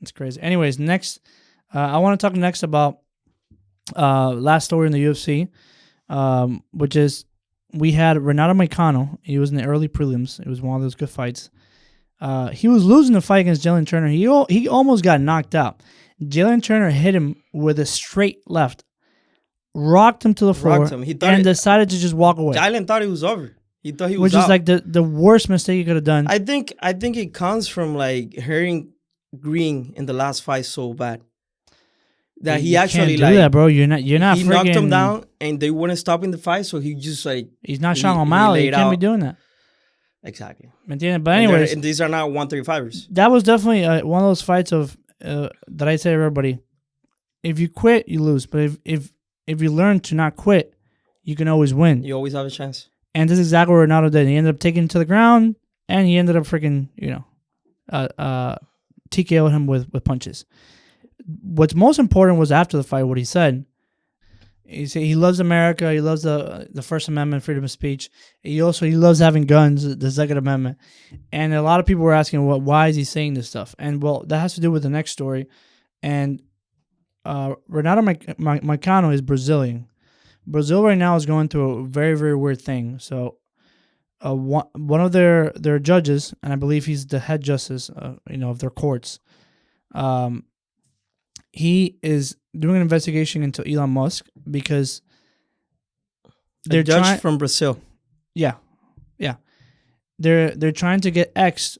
It's crazy. Anyways, next, I want to talk next about last story in the UFC, which is we had Renato Moicano. He was in the early prelims. It was one of those good fights. He was losing the fight against Jalen Turner. He almost got knocked out. Jalen Turner hit him with a straight left, rocked him to the floor, and decided to just walk away. Jalen thought he was over. He thought he was Which out. is like the worst mistake he could have done. I think it comes from like hearing Green in the last fight so bad that he actually can't do that, bro. You're not. He knocked him down, and they weren't stopping the fight, so he just like he's not Sean O'Malley. He can't be doing that. Exactly. But anyways, and these are not 135ers. That was definitely one of those fights of that I say to everybody: if you quit, you lose. But if you learn to not quit, you can always win. You always have a chance. And this is exactly what Renato did. He ended up taking him to the ground, and he ended up freaking TKO'd him with punches. What's most important was after the fight what he said. He said he loves America. He loves the First Amendment, freedom of speech. He loves having guns, the Second Amendment. And a lot of people were asking, why is he saying this stuff? And well, that has to do with the next story. And Renato Moicano is Brazilian. Brazil right now is going through a very, very weird thing. So one of their judges, and I believe he's the head justice, of their courts, he is doing an investigation into Elon Musk because they're judge from Brazil. Yeah. They're trying to get X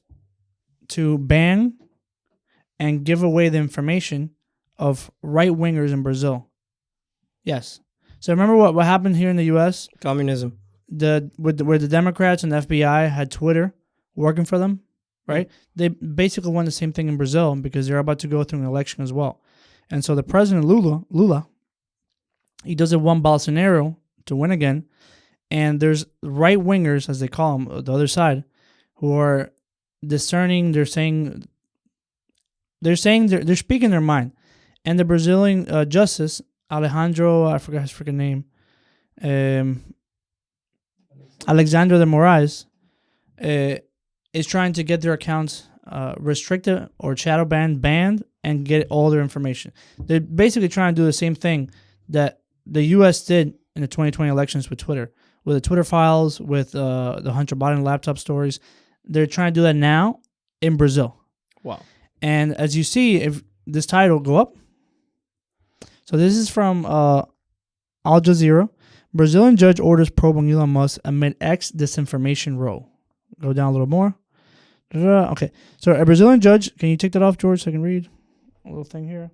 to ban and give away the information of right wingers in Brazil. Yes. So remember what happened here in the U.S. Communism. Where the Democrats and the FBI had Twitter working for them, right? They basically want the same thing in Brazil because they're about to go through an election as well. And so the president, Lula, he doesn't want Bolsonaro to win again. And there's right-wingers, as they call them, the other side, who are discerning. They're speaking their mind. And the Brazilian justice, Alejandro, I forgot his freaking name, Alexandre de Moraes, is trying to get their accounts restricted or shadow banned, and get all their information. They're basically trying to do the same thing that the U.S. did in the 2020 elections with Twitter, with the Twitter files, with the Hunter Biden laptop stories. They're trying to do that now in Brazil. Wow. And as you see, if this title go up, so this is from Al Jazeera. Brazilian judge orders probe on Elon Musk amid X disinformation row. Go down a little more. Okay. So a Brazilian judge, can you take that off, George, so I can read a little thing here?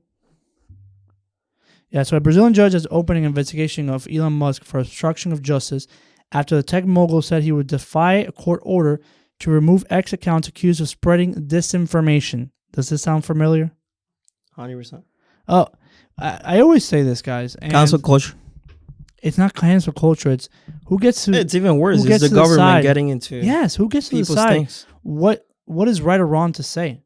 Yeah, so a Brazilian judge is opening an investigation of Elon Musk for obstruction of justice after the tech mogul said he would defy a court order to remove X accounts accused of spreading disinformation. Does this sound familiar? 100%. Oh, I always say this, guys. Cancel culture. It's not cancel culture. It's who gets to. It's even worse. It's the government getting into. Yes, who gets to decide what is right or wrong to say.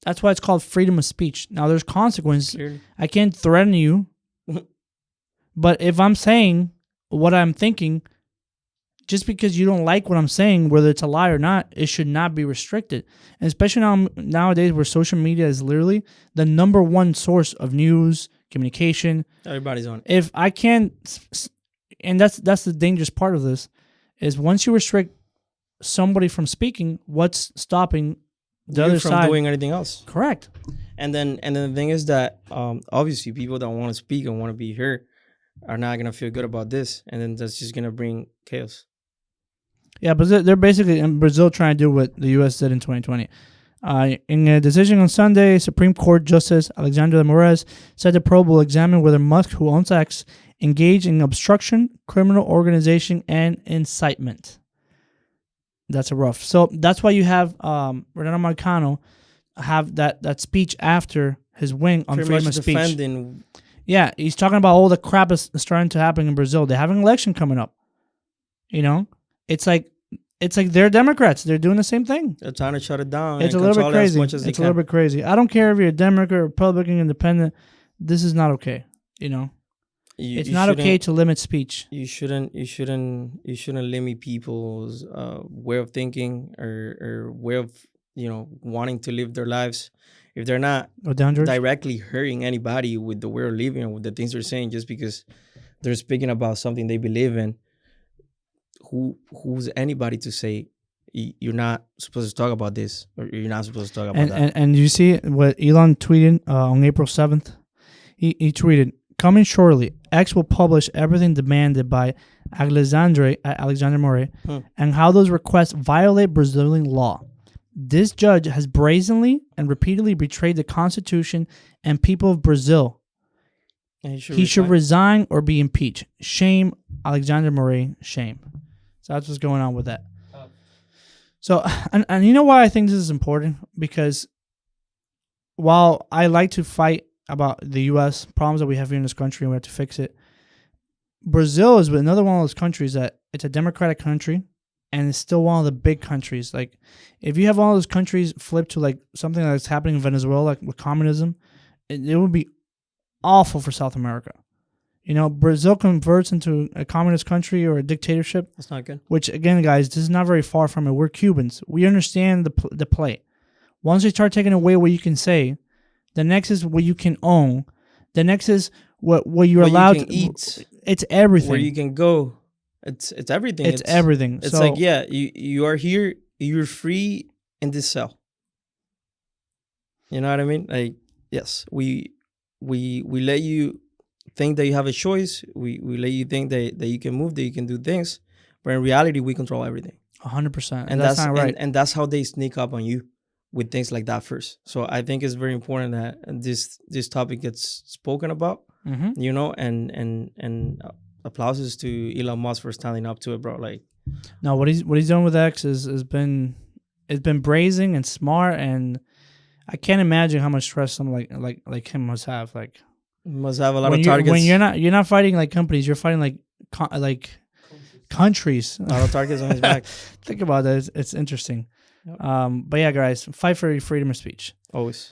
That's why it's called freedom of speech. Now, there's consequences. Clearly. I can't threaten you, but if I'm saying what I'm thinking, just because you don't like what I'm saying, whether it's a lie or not, it should not be restricted. And especially nowadays where social media is literally the number one source of news, communication. Everybody's on it. If I can't, and that's the dangerous part of this, is once you restrict somebody from speaking, what's stopping the other from side doing anything else? Correct. And then the thing is that obviously people that want to speak and want to be heard are not gonna feel good about this, and then that's just gonna bring chaos. Yeah, but they're basically in Brazil trying to do what the U.S. did in 2020. In a decision on Sunday, Supreme Court Justice Alexandre de Moraes said the probe will examine whether Musk, who owns X, engaged in obstruction, criminal organization, and incitement. That's a rough. So that's why you have Renato Moicano have that speech after his win on freedom of speech. Defending. Yeah, he's talking about all the crap that's starting to happen in Brazil. They have an election coming up. You know, it's like they're Democrats. They're doing the same thing. They're trying to shut it down. It's a little bit crazy. It's a little bit crazy. I don't care if you're a Democrat, Republican, Independent. This is not okay. You know, it's not okay to limit speech. You shouldn't limit people's way of thinking or way of wanting to live their lives. if they're not Go down, George. directly hurting anybody with the way of living and with the things they're saying, just because they're speaking about something they believe in, who's anybody to say you're not supposed to talk about this or you're not supposed to talk about that? And you see what Elon tweeted on April 7th? He tweeted, coming shortly, X will publish everything demanded by Alexandre Moret and how those requests violate Brazilian law. This judge has brazenly and repeatedly betrayed the Constitution and people of Brazil. And he should resign or be impeached. Shame, Alexandre Moret, shame. So that's what's going on with that. So, and you know why I think this is important? Because while I like to fight about the U.S. problems that we have here in this country and we have to fix it, Brazil is another one of those countries that it's a democratic country and it's still one of the big countries. Like, if you have one of those countries flip to like something that's happening in Venezuela, like with communism, it would be awful for South America. You know, Brazil converts into a communist country or a dictatorship. That's not good. Which, again, guys, this is not very far from it. We're Cubans. We understand the play. Once they start taking away what you can say, the next is what you can own. The next is what you're allowed to eat. It's everything. Where you can go. It's everything. It's everything. It's like, yeah, you are here. You're free in this cell. You know what I mean? Like, yes, we let you think that you have a choice. We let you think that you can move, that you can do things. But in reality, we control everything. 100%. And that's not right. And that's how they sneak up on you with things like that first. So I think it's very important that this topic gets spoken about, you know, and applauses to Elon Musk for standing up to it, bro. Like, no, what he's done with X has been brazen and smart, and I can't imagine how much stress someone like him must have. Like, must have a lot of targets. When you're not fighting like companies, you're fighting like countries. A lot of targets on his back. Think about that. It's interesting. Yep. But yeah, guys, fight for your freedom of speech. Always.